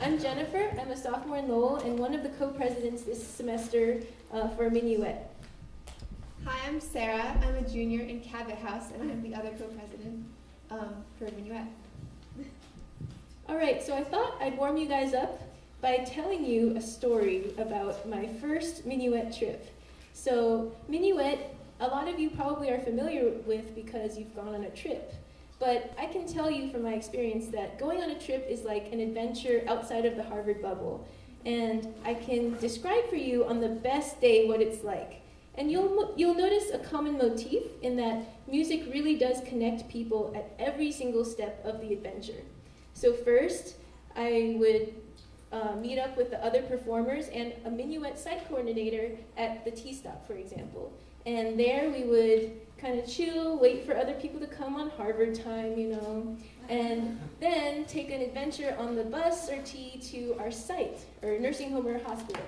I'm Jennifer. I'm a sophomore in Lowell and one of the co-presidents this semester for Mihnuet. Hi, I'm Sarah. I'm a junior in Cabot House, and I'm the other co-president for Mihnuet. All right, so I thought I'd warm you guys up by telling you a story about my first Mihnuet trip. So Mihnuet, a lot of you probably are familiar with because you've gone on a trip. But I can tell you from my experience that going on a trip is like an adventure outside of the Harvard bubble. And I can describe for you on the best day what it's like. And you'll notice a common motif in that music really does connect people at every single step of the adventure. So first, I would meet up with the other performers and a Mihnuet site coordinator at the T-stop, for example. And there we would kind of chill, wait for other people to come on Harvard time, you know, and then take an adventure on the bus or T to our site, or nursing home or hospital.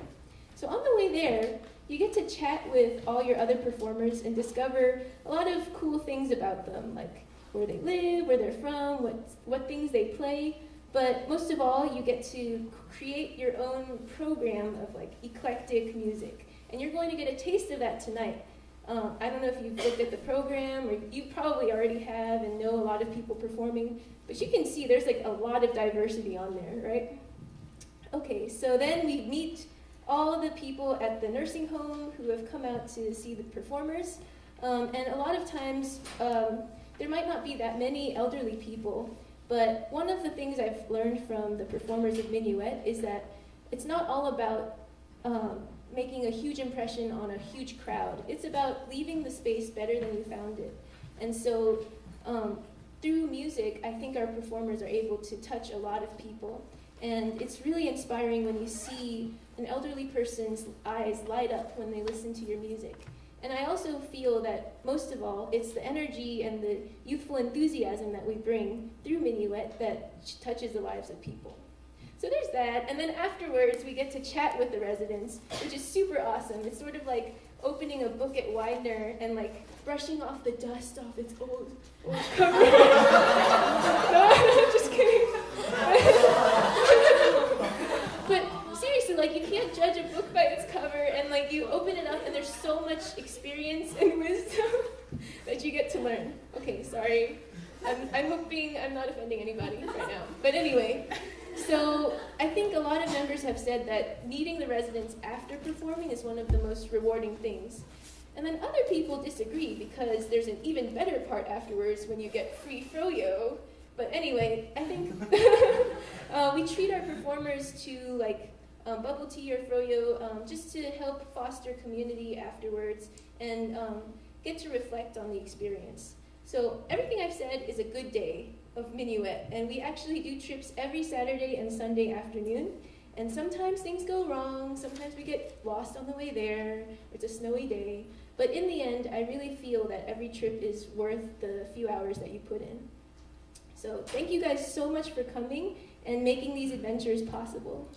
So on the way there, you get to chat with all your other performers and discover a lot of cool things about them, like where they live, where they're from, what things they play. But most of all, you get to create your own program of like eclectic music. And you're going to get a taste of that tonight. I don't know if you've looked at the program, or you probably already have and know a lot of people performing, but you can see there's like a lot of diversity on there, right? Okay, so then we meet all the people at the nursing home who have come out to see the performers, and a lot of times there might not be that many elderly people, but one of the things I've learned from the performers of Mihnuet is that it's not all about making a huge impression on a huge crowd. It's about leaving the space better than you found it. And so through music, I think our performers are able to touch a lot of people. And it's really inspiring when you see an elderly person's eyes light up when they listen to your music. And I also feel that, most of all, it's the energy and the youthful enthusiasm that we bring through Mihnuet that touches the lives of people. So there's that, and then afterwards we get to chat with the residents, which is super awesome. It's sort of like opening a book at Widener and like brushing off the dust off its old cover. No, I'm just kidding. But seriously, like you can't judge a book by its cover, and like you open it up and there's so much experience and wisdom that you get to learn. Okay, sorry. I'm hoping I'm not offending anybody right now. But anyway. So I think a lot of members have said that meeting the residents after performing is one of the most rewarding things. And then other people disagree because there's an even better part afterwards when you get free froyo. But anyway, I think we treat our performers to like bubble tea or froyo just to help foster community afterwards and get to reflect on the experience. So everything I've said is a good day of Mihnuet, and we actually do trips every Saturday and Sunday afternoon, and sometimes things go wrong, sometimes we get lost on the way there, or it's a snowy day, but in the end, I really feel that every trip is worth the few hours that you put in. So thank you guys so much for coming and making these adventures possible.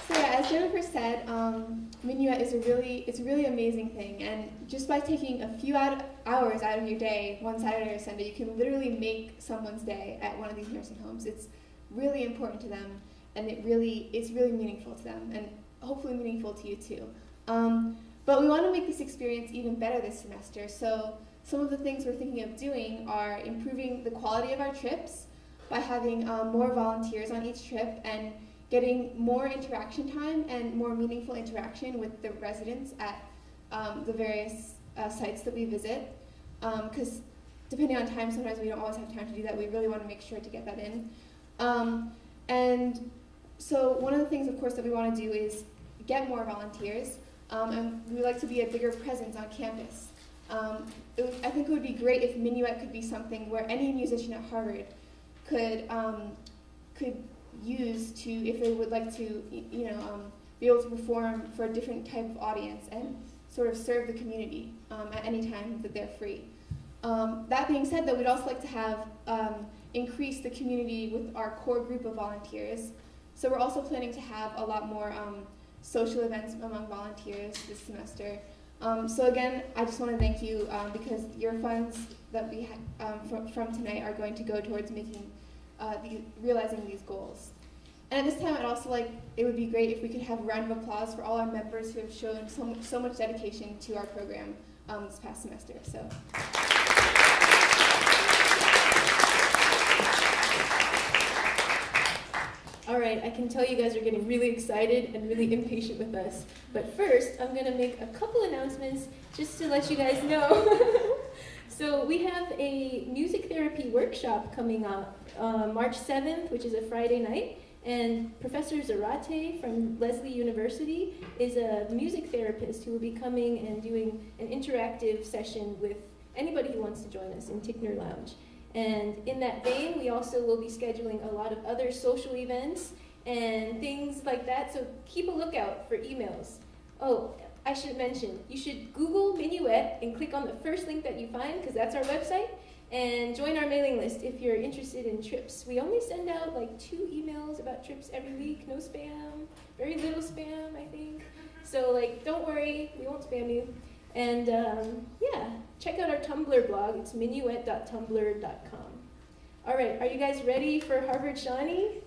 As Jennifer said, Mihnuet is a really amazing thing, and just by taking a few hours out of your day, one Saturday or Sunday, you can literally make someone's day at one of these nursing homes. It's really important to them, and it's really meaningful to them, and hopefully meaningful to you too. But we want to make this experience even better this semester, so some of the things we're thinking of doing are improving the quality of our trips by having more volunteers on each trip and getting more interaction time and more meaningful interaction with the residents at the various sites that we visit. Because depending on time, sometimes we don't always have time to do that. We really want to make sure to get that in. And so one of the things, of course, that we want to do is get more volunteers. And we would like to be a bigger presence on campus. I think it would be great if Mihnuet could be something where any musician at Harvard could use to, if they would like to, be able to perform for a different type of audience and sort of serve the community at any time that they're free. That being said, though, we'd also like to have increase the community with our core group of volunteers. So we're also planning to have a lot more social events among volunteers this semester. So again, I just want to thank you because your funds that we had from tonight are going to go towards making realizing these goals. And at this time, it would be great if we could have a round of applause for all our members who have shown so much dedication to our program this past semester. So. All right, I can tell you guys are getting really excited and really impatient with us. But first, I'm going to make a couple announcements just to let you guys know. So we have a music therapy workshop coming up March 7th, which is a Friday night. And Professor Zarate from Lesley University is a music therapist who will be coming and doing an interactive session with anybody who wants to join us in Tickner Lounge. And in that vein, we also will be scheduling a lot of other social events and things like that, so keep a lookout for emails. Oh, I should mention, you should Google Mihnuet and click on the first link that you find, because that's our website, and join our mailing list if you're interested in trips. We only send out like 2 emails about trips every week, no spam, very little spam, I think. So don't worry, we won't spam you. And yeah, check out our Tumblr blog. It's mihnuet.tumblr.com. All right, are you guys ready for Harvard Shawnee?